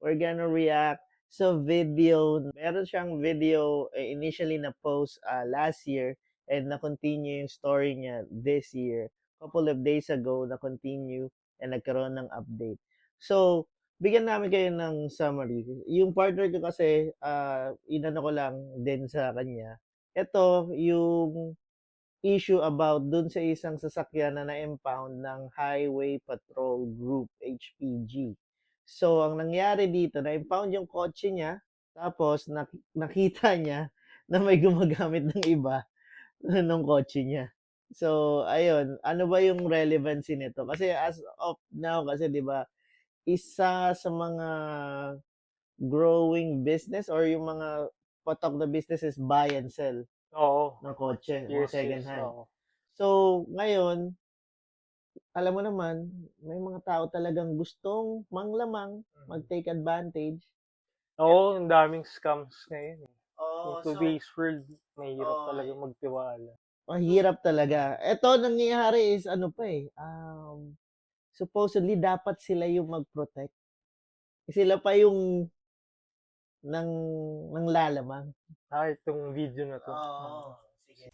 we're gonna react sa video. Meron siyang video initially na post last year and na-continue yung story niya this year. Couple of days ago, na-continue and nagkaroon ng update. So, bigyan namin kayo ng summary. Yung partner ko kasi, inano ko lang din sa kanya. Ito, yung issue about dun sa isang sasakyan na na-impound ng Highway Patrol Group, HPG. So, ang nangyari dito, na-impound yung kotse niya, tapos nakita niya na may gumagamit ng iba ng kotse niya. So, ayun, ano ba yung relevancy nito? Kasi as of now, kasi 'di ba, isa sa mga growing business or yung mga patok na business is buy and sell Oo. ng kotse, mga Yes, second yes. hand. Oo. So, ngayon, alam mo naman, may mga tao talagang gustong manglamang, mag-take advantage. Oo, ang daming scams ngayon. In Oo, so, today's world, mahirap oh, talaga magtiwala. mahirap talaga. Ito, nangyayari is ano pa supposedly dapat sila yung mag-protect. Sila pa yung nang lalamang. Itong video na to. Oo. Sige.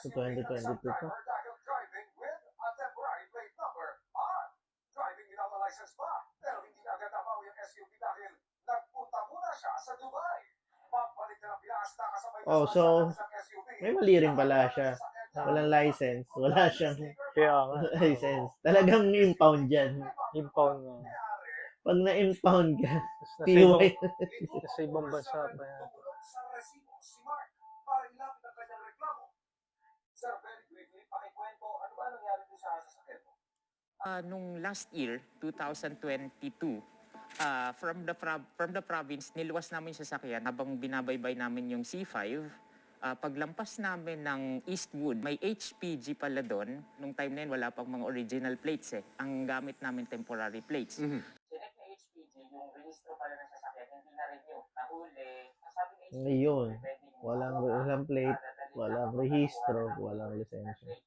So, 2022 pa. Oh, so may mali rin pala siya. Walang license. Wala siyang Kaya nga, license. Talagang impound yan. impound nga. Pag na-impound ka, Tapos PY. nasa ibang bansa pa yan. Nung last year, 2022, from the province, niluwas namin yung sasakyan habang binabaybay namin yung C5. Paglampas namin ng Eastwood, may HPG pala doon. Nung time na yun, wala pang mga original plates eh. Ang gamit namin temporary plates. Check na HPG, yung registro pala ng sasakyan, hindi na renew. Nahuli. Sabi ng HPG, Ngayon, walang plate, walang rehistro, walang lisensya. Okay.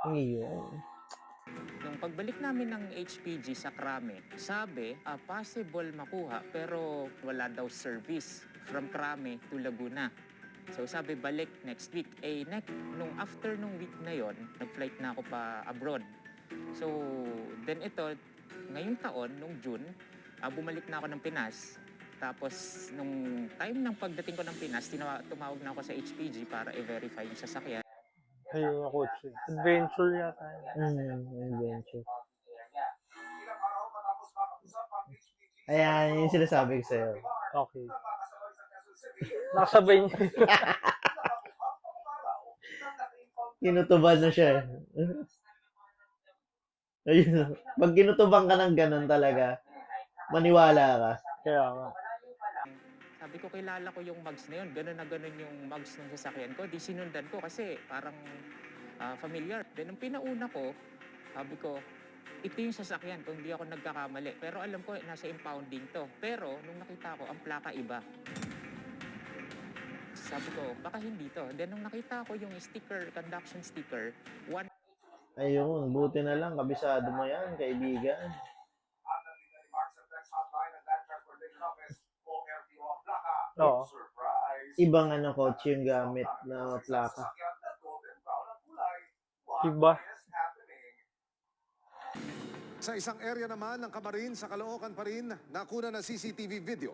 Ngayon. Nung pagbalik namin ng HPG sa Krame, sabi, possible makuha pero wala daw service from Krame to Laguna. So sabi, balik next week. Nung after nung week na yon, nag-flight na ako pa abroad. So, then ito, ngayong taon, nung June, bumalik na ako ng Pinas. Tapos, nung time ng pagdating ko ng Pinas, tumawag na ako sa HPG para i-verify yung sasakyan. Ayun yung kotse. Adventure yata. Adventure. Ayan, yung sinasabi ko sa'yo. Okay. Nakasabay niya. Kinutuban na siya. Ayun. Pag kinutuban ka ng ganun talaga, maniwala ka. Kaya nga. Sabi ko, kilala ko yung mugs na yun. Ganun na ganun yung mugs ng sasakyan ko. Di sinundan ko kasi parang familiar. Then, nung pinauna ko, sabi ko, ito yung sasakyan kung hindi ako nagkakamali. Pero alam ko, nasa impounding to. Pero, nung nakita ko, ang plaka iba. Sabi ko, baka hindi to. Then, nung nakita ko yung sticker, conduction sticker, Ayun, buti na lang, kabisado mo yan, kaibigan. Oo. Ibang kotse yung gamit na plaka. Iba. Sa isang area naman ng Camarines sa Caloocan pa rin, nakuna ng CCTV video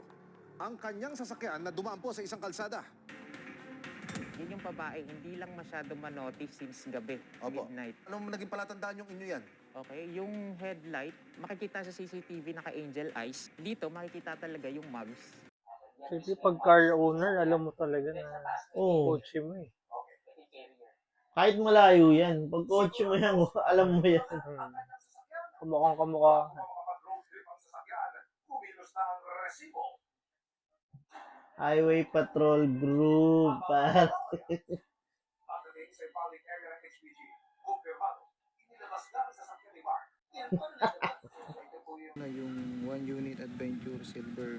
ang kanyang sasakyan na dumaan po sa isang kalsada. yun yung babae, hindi lang masyado manotice since gabi, midnight. Anong naging palatandaan yung inyo yan? Okay, yung headlight, makikita sa CCTV naka-angel eyes. Dito, makikita talaga yung mugs. Kasi pag car owner, alam mo talaga na kotse mo eh. Kahit malayo yan. Pag kotse mo yan, alam mo yan. Kamukhang kamukha. Highway Patrol Group. Silver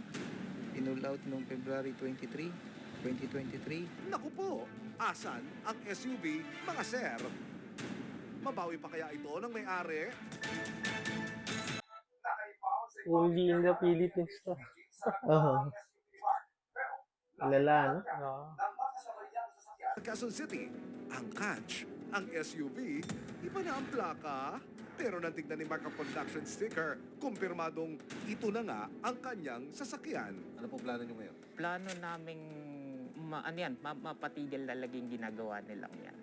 pinull out noong February 23, 2023. Naku po, asan ang SUV, mga sir? Mabawi pa kaya ito ng may-ari? Only in the Philippines to. Oo. Lala, no? Quezon City, ang catch, ang SUV, iba na ang plaka. Pero nang tignan ni Mark ang production sticker, kumpirmadong ito na nga ang kanyang sasakyan. Ano po plano nyo ngayon? Plano naming mapatigil talaga yung ginagawa nilang yan.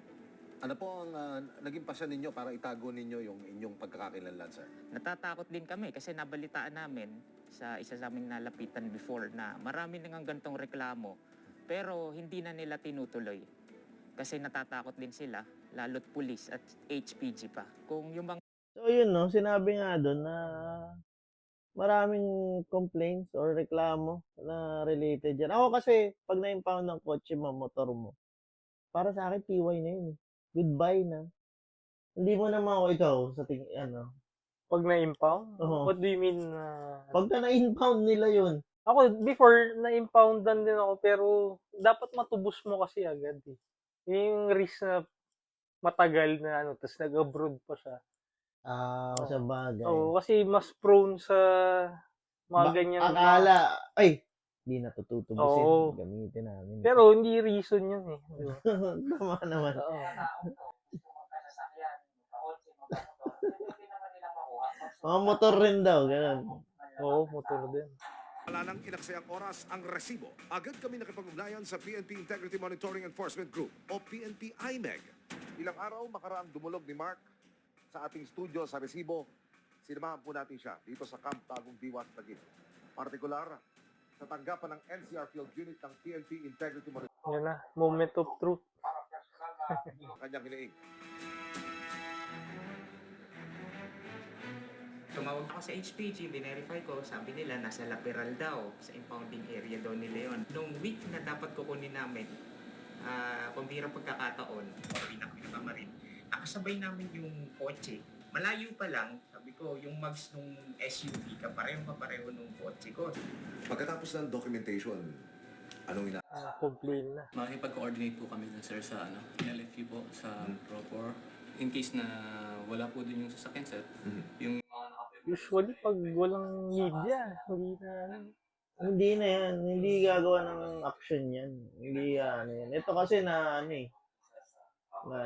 Ano po ang naging pasyon ninyo para itago ninyo yung inyong pagkakakilanlan, sir? Natatakot din kami kasi nabalitaan namin sa isa sa aming nalapitan before na marami nang gantong reklamo pero hindi na nila tinutuloy. Kasi natatakot din sila, lalo't pulis at HPG pa. Kung yung mga So, yun, no? Sinabi nga doon na maraming complaints or reklamo na related yan. Ako kasi, pag na-impound ng kotse mo, motor mo, para sa akin, TY na yun. Goodbye na. Hindi mo naman ako ikaw sa Pag na-impound? Oo. What do you mean? Pagka na-impound nila yun. Ako, before, na-impoundan din ako, pero dapat matubos mo kasi agad eh. Yung risk na matagal na tapos nag-abroad pa siya. Sa bagay. Oo, kasi mas prone sa mga ganyan. Akala, ay, di na tutubusin. Oo. Gamitin namin. Pero hindi reason yun eh. Di ba? Tama naman. Oo. Mga motor rin daw, ganun. Oo, motor din. Wala nang inaksayang oras ang resibo. Agad kami nakipag-ugnayan sa PNP Integrity Monitoring Enforcement Group o PNP IMEG. Ilang araw makaraang dumulog ni Mark sa ating studio sa resibo. Sinamahan po natin siya dito sa Camp Tagum Diwas, Taguig. Partikular sa tanggapan ng NCR Field Unit ng PNP Integrity Monitoring. Yan na, moment of truth. Kanyang hiniing. tumawag ako sa HPG, verify ko, sabi nila nasa lateral daw, sa impounding area daw nila yun. Nung week na dapat kukunin namin, pambirang pagkakataon, pinakama rin, nakasabay namin yung kotse. Malayo pa lang, sabi ko, yung mags nung SUV, kapareho nung kotse ko. Pagkatapos ng documentation, anong Complain na. Makikipag-coordinate po kami dun, sir, sa LFU po, sa Pro4. In case na wala po din yung sasakyan, sir, yung Usually, pag walang media, Hindi na yan. Hindi gagawa ng action yan. Hindi yan. Ito kasi na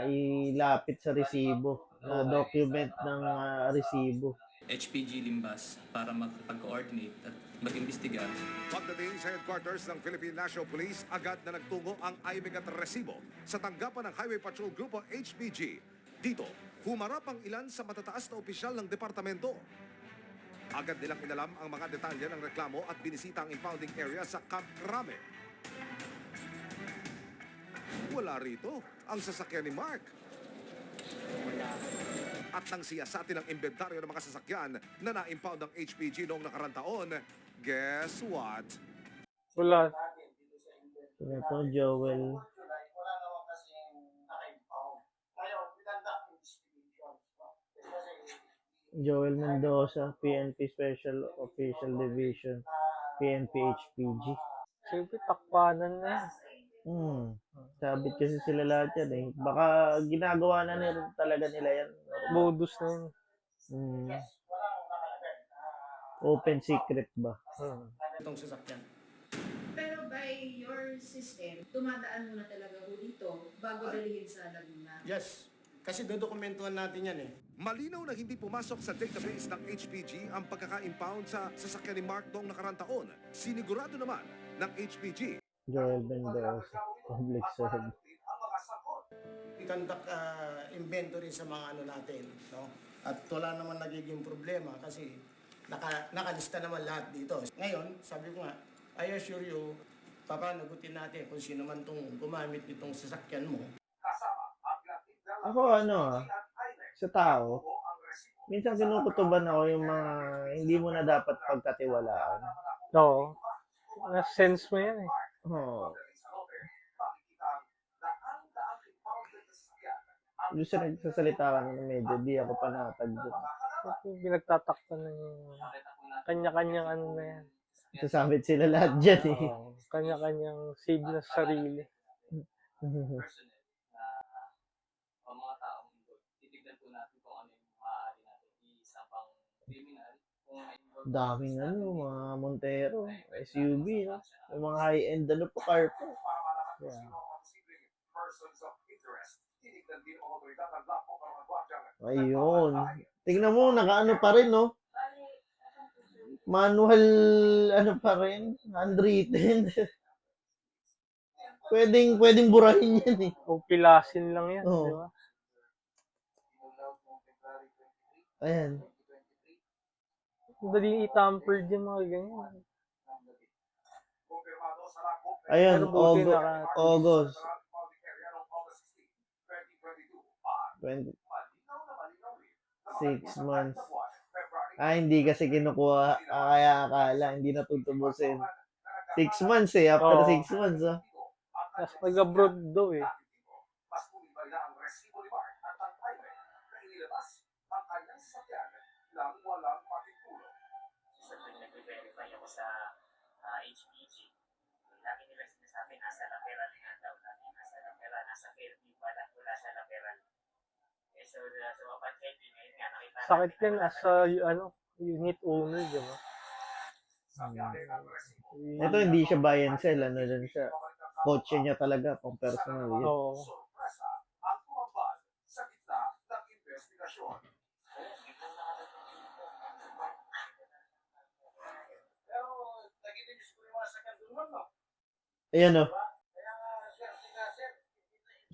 ilapit sa resibo. Na document ng resibo. HPG Limbas para makipag-coordinate at mag-imbestiga. Pagdating sa headquarters ng Philippine National Police, agad na nagtungo ang IMEG at resibo sa tanggapan ng Highway Patrol Group o HPG. Dito, humarap ang ilan sa matataas na opisyal ng departamento. Agad nilang inalam ang mga detalye ng reklamo at binisita ang impounding area sa Camp Crame. Wala rito ang sasakyan ni Mark. At nang siyasatin ang inventaryo ng mga sasakyan na na-impound ng HPG noong nakarang taon, guess what? wala. Ito, Joel. Joel Mendoza, PNP Special Official Division, PNP HPG. Siyempre, takpanan na. Sabit kasi sila lahat yan eh. Baka ginagawa na talaga nila yan. Modus na yun. Open secret ba? Itong sasakyan. Pero by your system, tumadaan muna talaga ho dito bago dalhin sa Laguna. Yes, kasi dodokumentuhan natin yan eh. Malinaw na hindi pumasok sa database ng HPG ang pagkaka-impound sa sasakyan ni Mark noong nakarang taon. Sinigurado naman ng HPG. Joel Mendoza, public servant. I-conduct inventory sa mga natin. No? At wala naman nagiging problema kasi nakalista naman lahat dito. Ngayon, sabi ko nga, I assure you, papanagutin natin kung sino man itong gumamit nitong sasakyan mo. Ako sa tao, minsan kinukutuban ako yung mga hindi mo na dapat pagkatiwalaan. Oo. Na-sense mo yan eh. Oo. Doon siya nagsasalita ka na medyo di ako panatag doon. Pinagtatakpan na yung kanya-kanyang na yan. Sasabit sila lahat dyan eh. Kanya-kanyang save na sarili. personnel na o mga taong involved. Titignan po natin kung ano yung maaari natin isang criminal. Kung may involved Daming mga Montero, SUV, no? May mga high-end pa, car pa. Persons of interest. Tinignan din ang otoridad ng Black Hawk ang mga gwardyang Ayun. Tingnan mo, nakaano pa rin, no? Manual, pa rin, handwritten. pwedeng burahin yan eh. O pilasin lang yan, Oo. di ba? Ayan. Daling i-tamper din mga ganyan. kumpirmado sa Black Hawk Ayun, Pero buti August. public area noong August 16, 2022. Malinaw na malinaw rin. 6 months. Hindi kasi kinukuha. Kaya akala, hindi natutubusin. 6 months eh, after Oo. 6 months. Tapos nag-abroad daw eh. Mas tumibay na ang resibo ni Mark at ang highway na inilabas ang kanyang sasakyan lang walang matitulog. Nag-verify ako sa HPG. Lagi nila sinasabi, nasa Laperal nga daw. Nasa Laperal, nasa Fairview pala. Wala sa Laperal. So upon checking, ngayon nga, nakita Sakit yan as a, unit owner, di ba? Ito hindi siya buy and sell. Ano din siya. Kotse niya talaga, pang personal yun. Oo. Sorpresa ang tumambad sa gitna ng investigasyon. Pero nagiging siguro yung mga sakyan doon, no? Ayan o.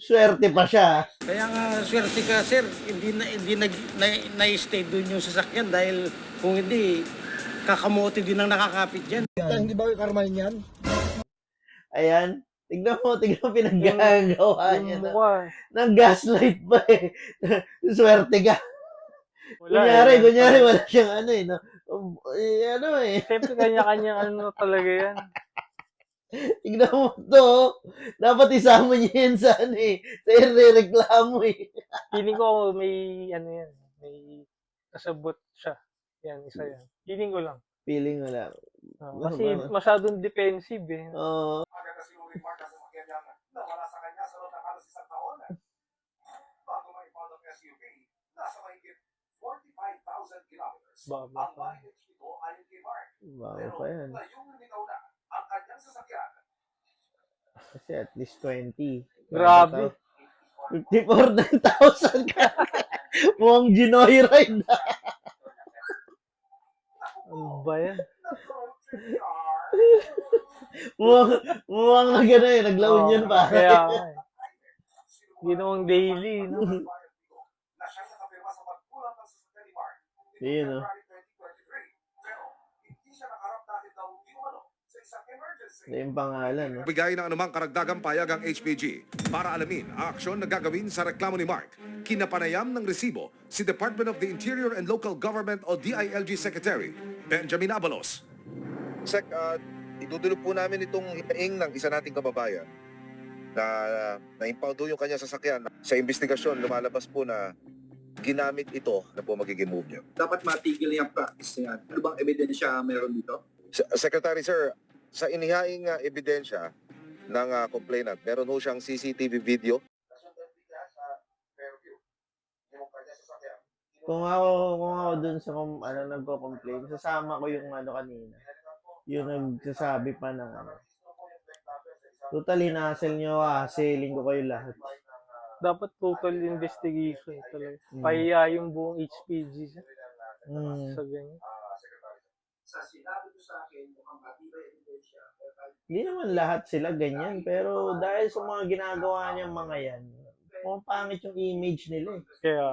Swerte pa siya. Kaya nga swerte ka sir, hindi na-stay doon yung sasakyan dahil kung hindi kakamote din ang nakakapit diyan. Hindi ba yung karmal niyan? Ayan. Tignan mo pinaggagawa niya. Yung mukha. Nang gaslight pa eh. Swerte ka. Wala Kunyari, wala siyang no? Siyempre, kanya-kanya talaga yan. Tignan mo to. Dapat isama niya yan sa sa reklamo eh. Feeling ko may, may kasabot siya. Yan, isa yan. Feeling ko lang. Feeling mo lang. Kasi masyadong defensive eh. Oo. Agad na sinuring Mark ang sasakyan niyang nawala sa kanya sa loob ng halos isang taon. Bago ma-impound ang SUV, nasa mahigit 45,000 kilometers. Baba Ang pa. mileage nito ayon kay Mark. Bago pa yan. Ngayong lumitaw na ang kanyang sasakyan. Kasi at least 20. Grabe. 54,000 ka. Mukhang Ginoy-ride. Ano ba yan? mukhang na gano'n eh. Naglaon yun pa. Kaya nga eh. Ginawang daily, no? Na siyang nakapirma sa pagkulang ng sasakyan ni Mark. Yun, no? February 2023. Pero hindi siya nakarap dahil daw di umano sa isang emergency. Yung pangalan, no? Bigay ng anumang karagdagang payag ang HPG para alamin ang aksyon na gagawin sa reklamo ni Mark. Kinapanayam ng resibo si Department of the Interior and Local Government o DILG Secretary Benjamin Abalos. Sek, idudulog po namin itong hinaing ng isa nating kababayan na na-impound yung kanya sasakyan. Sa investigasyon, lumalabas po na ginamit ito na po magiging move niya. Dapat matigil yung practice na yan. Ano bang ebidensya meron dito? Secretary, sir, sa inihaing ebidensya ng complainant, meron ho siyang CCTV video. Kung ako dun sa nagko-complain, sasama ko yung kanina. Yung nagsasabi pa ng total hinasel nyo, hassling ko kayo lahat. Dapat total investigation talaga. Pahiya yung buong HPG sa ganyan. Sa sinabi ko sa akin, mukhang matibay ebidensya. Hindi naman lahat sila ganyan, pero dahil sa mga ginagawa niyang mga yan, mukhang pangit yung image nila eh. Kaya,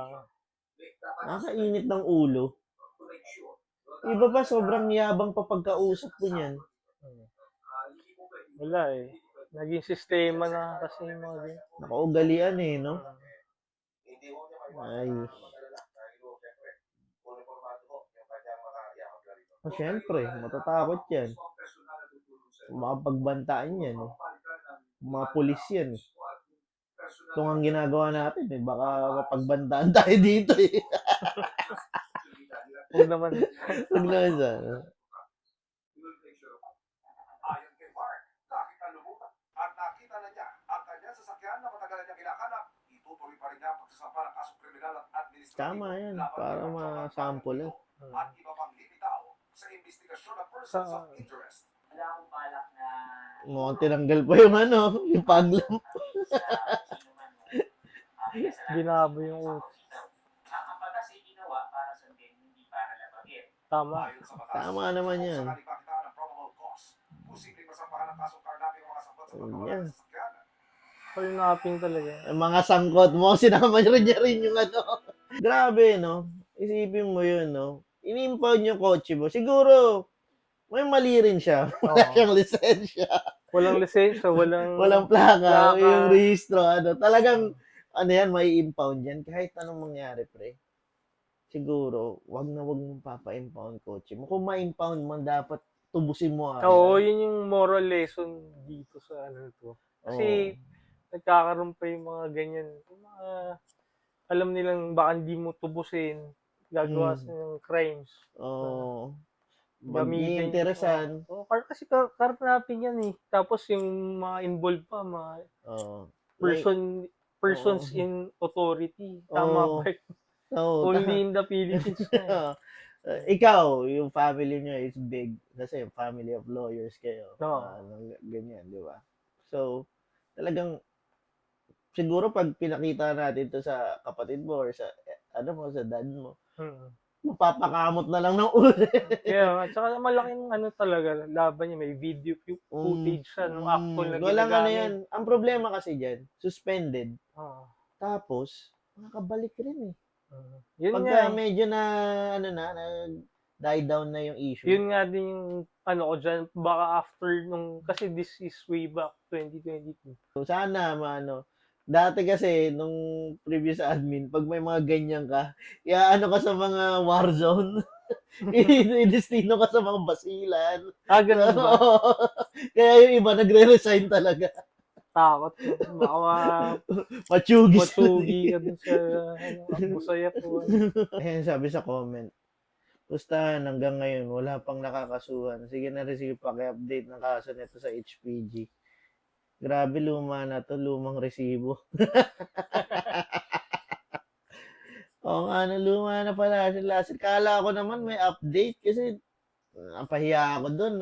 Nakakainit ng ulo. Iba pa, sobrang yabang pa pagkausap ko niyan. wala eh. Naging sistema na kasi yung mga ganyan. Nakaugalian eh, no? Ay. Siyempre, matatakot yan. Makapagbantaan yan eh. Mga pulis yan eh. Itong ang ginagawa natin eh. Baka mapagbantaan tayo dito eh. Huwag naman. Huwag naman sana. matagal na niyang hinahanap, itutuloy pa rin niya ang pagsasampa ng kasong kriminal at administratibo Tama yan, laban para kay Mark Johan masample Bagno yan. at iba pang bibitaw sa investigasyon ng persons of interest. Wala akong balak na Mukhang tinanggal pa yung ano, yung paglam. sa sino man yung kasalanan. Binabo yung utos. Ang batas ay ginawa para sundin, hindi para labagin. Tama. Ayon sa batas, Tama naman yan. kung sakali pakitaan ng probable cause, posibleng masampahan ng kasong carnapping ang mga sangkot sa pagkawalan Yan. ng sasakyan. Kidnapping talaga. Ang mga sangkot mo, sinama niya rin yung ano. Grabe, no? Isipin mo yun, no? Inimpound yung kotse mo. Siguro, may mali rin siya. Wala Oo. siyang lisensya. Walang lisensya, Walang plaka. plaka. Yung rehistro, ano. Talagang, ano yan, may impound yan. Kahit anong mangyari, pre. Siguro, wag mong papa-impound kotse mo. Kung ma-impound man, dapat tubusin mo agad. Oo, yun yung moral lesson dito sa ano to. Kasi, nagkakaroon pa yung mga ganyan. Yung mga, alam nilang baka hindi mo tubusin, gagawa sila ng crimes. Oo. Gamitin. Mag-iinteresan. Kasi karnapin yan eh. Tapos yung mga involved pa, mga Oo. persons Oo. in authority. Tama Oo. ba? Oo. Only in the Philippines na eh. Ikaw, yung family nyo is big. Kasi family of lawyers kayo. Oo. Ganyan, di ba? So, talagang, siguro pag pinakita natin to sa kapatid mo or sa, sa dad mo, mapapakamot na lang ng ulo. Kaya, tsaka malaking ano talaga, laban niya, may video footage siya ng actual na Walang ano ginagamit. yan. Ang problema kasi dyan, suspended. Oo. Tapos, makakabalik rin eh. Yun Pagka nga eh. medyo na, die down na yung issue. Yun nga din yung ano ko dyan, baka after nung, kasi this is way back 2022. So, sana, dati kasi, nung previous admin, pag may mga ganyan ka, ano ka sa mga war zone, i-destino ka sa mga basilan. Ganun ba? Kaya yung iba, nagre-resign talaga. Takot. Baka Machugis. matsugi ka dun sa busaya po. Ayan, sabi sa comment, pustahan hanggang ngayon, wala pang nakakasuhan. Sige na rin, sige paki-update ng kaso nito sa HPG. Grabe, luma na to, lumang resibo. Oo nga, luma na pala sila. Kala ko naman may update kasi napahiya ako dun.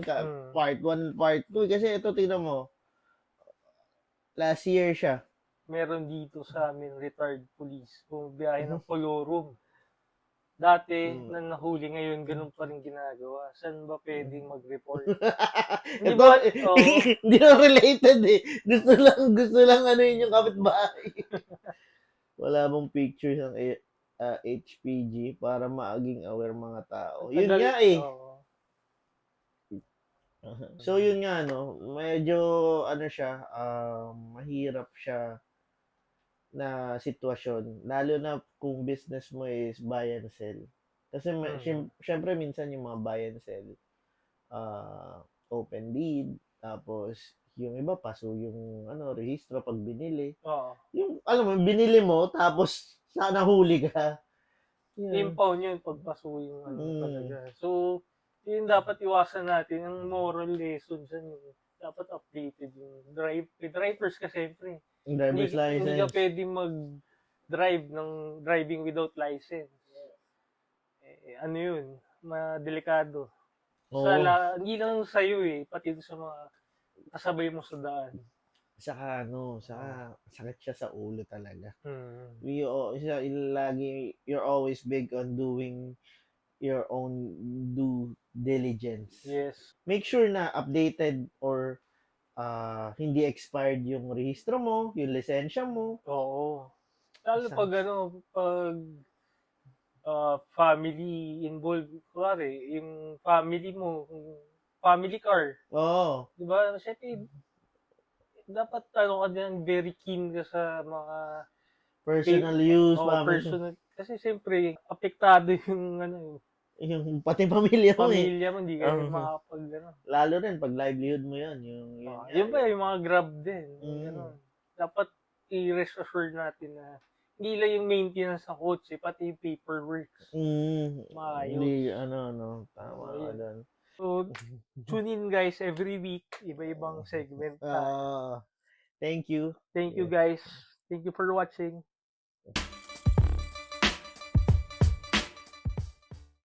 Part 1, part 2. Kasi ito, tingnan mo. Last year siya. Meron dito sa amin, retired police, bumibiyahe ng Colorum. Dati, na nahuli ngayon, ganun pa rin ginagawa. Saan ba pwedeng mag-report? Hindi Ito, ba? hindi na related eh. Gusto lang ano yun yung kapitbahay. Wala bang pictures ng HPG para maaging aware mga tao. Yun nga eh. So yun nga medyo siya, mahirap siya na sitwasyon, lalo na kung business mo is buy and sell. Kasi syempre minsan yung mga buy and sell, open deed, tapos yung iba paso yung rehistro pag binili. Yung alam mo, binili mo tapos nahuli ka. Impound yun pagpaso yung talaga. So, yun dapat iwasan natin. Yung moral lesson dyan, dapat updated yung drivers kasi siyempre. Driver's license. Hindi ka pwede mag-drive ng driving without license. Ano yun? Delikado. Hindi lang sa'yo eh, pati sa mga kasabay mo sa daan. Saka sakit siya sa ulo talaga. You're always big on doing your own due diligence. Yes. Make sure na updated or hindi expired yung rehistro mo, yung lisensya mo. Oo. Lalo pag family involved, kuwari, yung family mo, family car. Oo. Diba? Siyempre, dapat ka din, very keen ka sa mga personal use. Personal. Kasi siyempre, apektado yung yung pati pamilya mo pamilya mo, hindi ka makapag Lalo rin pag livelihood mo yun. Yun ba yung mga Grab din. Dapat i-rest assured natin na hindi lang yung maintenance sa kotse, pati yung paperwork. Maayos. Tama ka doon. So, tune in guys every week, iba-ibang segment. Thank you. Thank you guys. Thank you for watching.